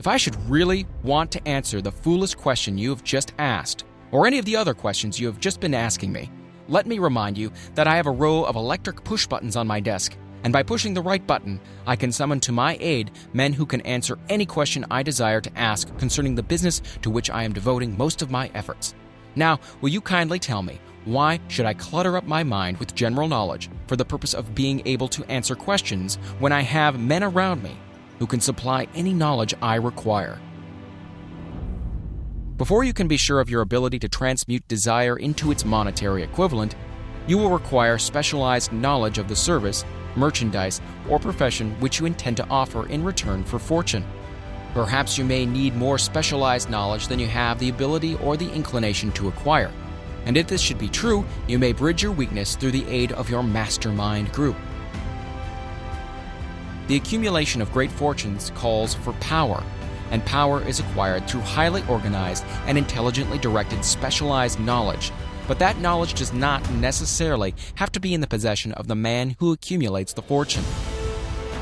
If I should really want to answer the foolish question you have just asked, or any of the other questions you have just been asking me, let me remind you that I have a row of electric push buttons on my desk, and by pushing the right button, I can summon to my aid men who can answer any question I desire to ask concerning the business to which I am devoting most of my efforts. Now, will you kindly tell me, why should I clutter up my mind with general knowledge for the purpose of being able to answer questions when I have men around me who can supply any knowledge I require? Before you can be sure of your ability to transmute desire into its monetary equivalent, you will require specialized knowledge of the service, merchandise, or profession which you intend to offer in return for fortune. Perhaps you may need more specialized knowledge than you have the ability or the inclination to acquire. And if this should be true, you may bridge your weakness through the aid of your mastermind group. The accumulation of great fortunes calls for power, and power is acquired through highly organized and intelligently directed specialized knowledge. But that knowledge does not necessarily have to be in the possession of the man who accumulates the fortune.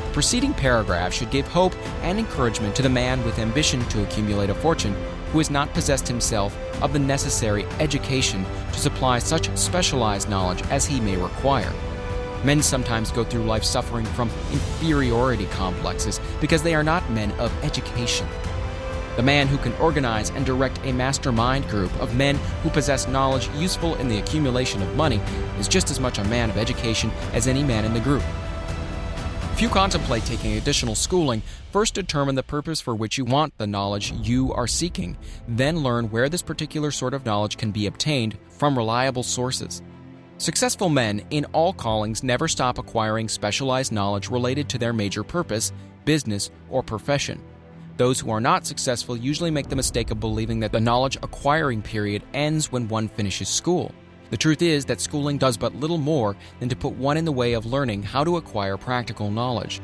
The preceding paragraph should give hope and encouragement to the man with ambition to accumulate a fortune who has not possessed himself of the necessary education to supply such specialized knowledge as he may require. Men sometimes go through life suffering from inferiority complexes because they are not men of education. The man who can organize and direct a mastermind group of men who possess knowledge useful in the accumulation of money is just as much a man of education as any man in the group. If you contemplate taking additional schooling, first determine the purpose for which you want the knowledge you are seeking, then learn where this particular sort of knowledge can be obtained from reliable sources. Successful men in all callings never stop acquiring specialized knowledge related to their major purpose, business, or profession. Those who are not successful usually make the mistake of believing that the knowledge acquiring period ends when one finishes school. The truth is that schooling does but little more than to put one in the way of learning how to acquire practical knowledge.